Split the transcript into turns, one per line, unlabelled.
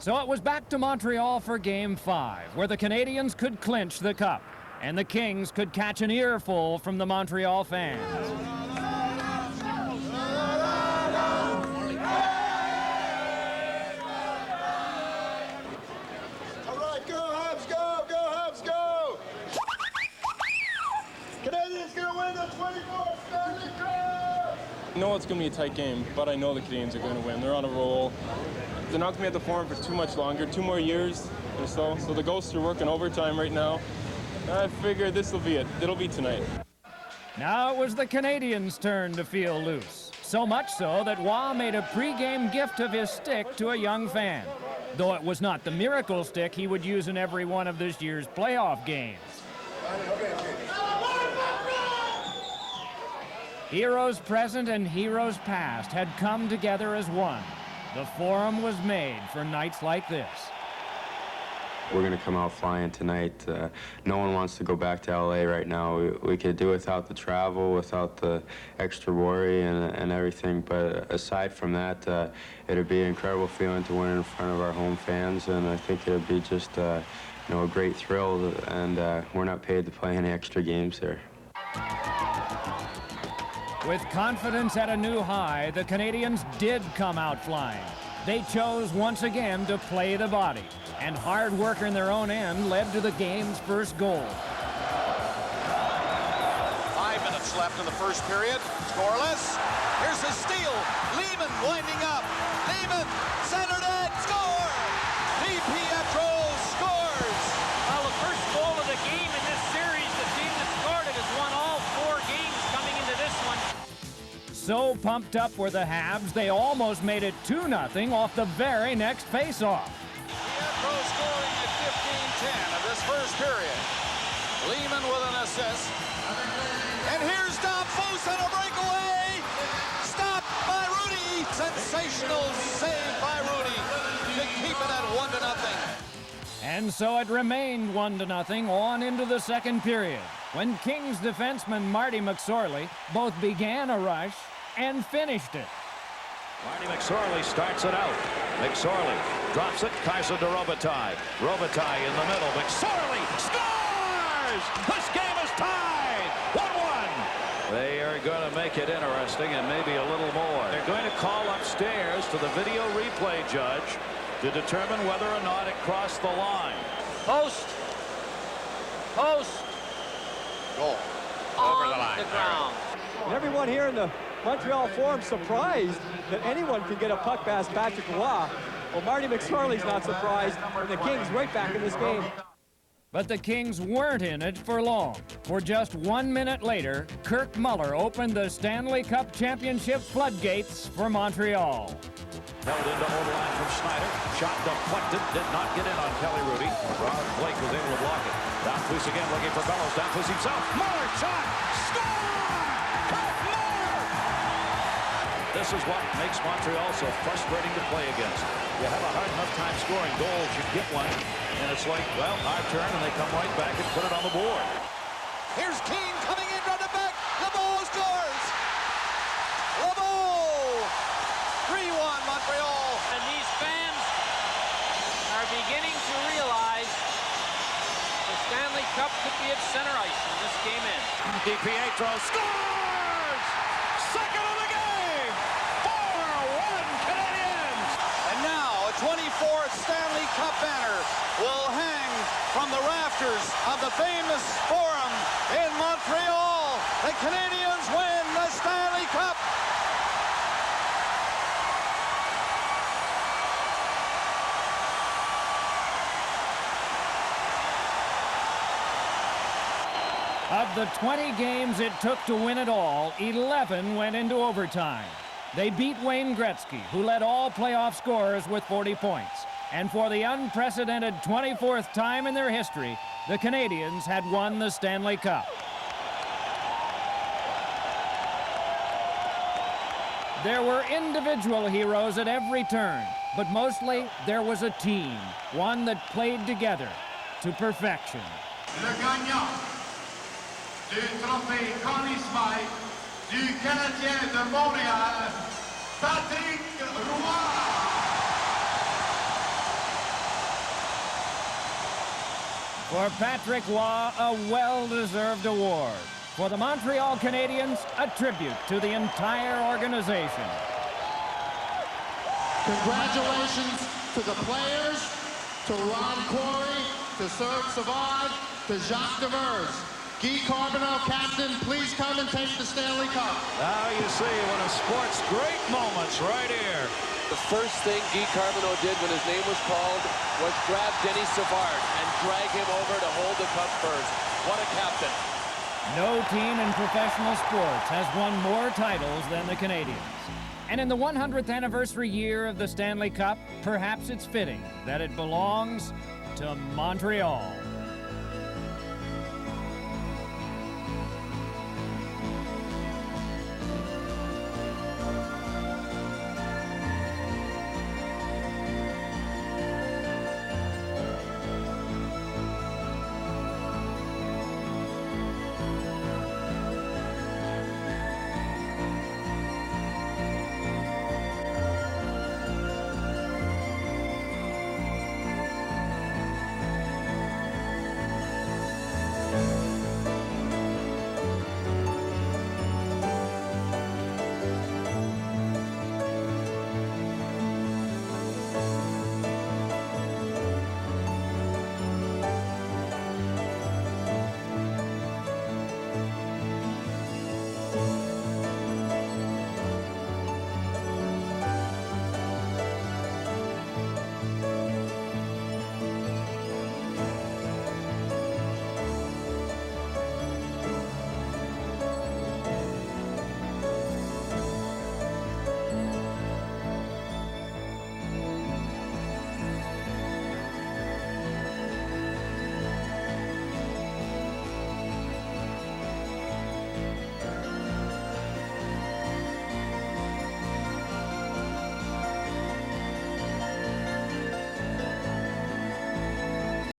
So it was back to Montreal for Game 5, where the Canadiens could clinch the cup, and the Kings could catch an earful from the Montreal fans.
All right, go Habs, go! Go Habs, go! Canadiens gonna win the 24th Stanley Cup!
I know it's going to be a tight game, but I know the Canadiens are going to win. They're on a roll. They're not going to be at the Forum for too much longer, 2 more years or so. So the Ghosts are working overtime right now. I figure this will be it. It'll be tonight.
Now it was the Canadiens' turn to feel loose. So much so that Waugh made a pre-game gift of his stick to a young fan. Though it was not the miracle stick he would use in every one of this year's playoff games. Heroes present and heroes past had come together as one. The Forum was made for nights like this.
We're going to come out flying tonight. No one wants to go back to LA right now. We could do without the travel, without the extra worry and everything. But aside from that, it'd be an incredible feeling to win in front of our home fans. And I think it'd be just a great thrill. And we're not paid to play any extra games here.
With confidence at a new high, the Canadiens did come out flying. They chose once again to play the body, and hard work in their own end led to the game's first goal.
5 minutes left in the first period. Scoreless. Here's a steal. Lehman winding up. Lehman centered it. Score! DiPietro scores!
Well, the first goal of the game in this series, the team that scored it has won all 4 games coming into this one.
So pumped up were the Habs, they almost made it 2-0 off the very next faceoff.
Pietro scoring at 15-10 of this first period. Lehman with an assist. And here's Dom Foose on a breakaway. Stopped by Rudy. Sensational save by Rudy to keep it at 1-0.
And so it remained 1-0 on into the second period, when Kings defenseman Marty McSorley both began a rush and finished it.
Marty McSorley starts it out. McSorley drops it. Kaiser to Robitaille. Robitaille in the middle. McSorley scores! This game is tied! 1-1. They are going to make it interesting and maybe a little more. They're going to call upstairs to the video replay judge to determine whether or not it crossed the line.
Post. Post.
Goal.
Over the line. The ground.
And everyone here in the Montreal Forum surprised that anyone could get a puck past Patrick Waugh. Well, Marty McSorley's not surprised, and the Kings right back in this game.
But the Kings weren't in it for long. For just 1 minute later, Kirk Muller opened the Stanley Cup Championship floodgates for Montreal.
Held into overline from Schneider. Shot deflected. Did not get in on Kelly Rudy. Ron Blake was able to block it. Downfuss again looking for Bellows. Downfuss himself. Muller shot. Score! Kirk Muller! This is what makes Montreal so frustrating to play against. You have a hard enough time scoring goals. You get one, and it's like, well, our turn, and they come right back and put it on the board.
Here's Keane coming in, running back. LeBeau scores! LeBeau! 3-1 Montreal.
And these fans are beginning to realize the Stanley Cup could be at center ice when this game ends.
DiPietro scores! Second of the game! 4-1 Canadiens!
And now a 24th Stanley Cup banner will hang from the rafters of the famous Forum in Montreal. The Canadiens win the Stanley Cup.
Of the 20 games it took to win it all, 11 went into overtime. They beat Wayne Gretzky, who led all playoff scorers with 40 points. And for the unprecedented 24th time in their history, the Canadiens had won the Stanley Cup. There were individual heroes at every turn, but mostly there was a team, one that played together to perfection.
Le gagnant du trophée Connie Smythe du Canadien de Montréal, Patrick Roy.
For Patrick Waugh, a well-deserved award. For the Montreal Canadiens, a tribute to the entire organization.
Congratulations to the players, to Ron Corey, to Serge Savard, to Jacques Devers. Guy Carbonneau, captain, please come and take the Stanley Cup.
Now you see one of sports' great moments right here.
The first thing Guy Carbonneau did when his name was called was grab Denis Savard and drag him over to hold the cup first. What a captain.
No team in professional sports has won more titles than the Canadiens. And in the 100th anniversary year of the Stanley Cup, perhaps it's fitting that it belongs to Montreal.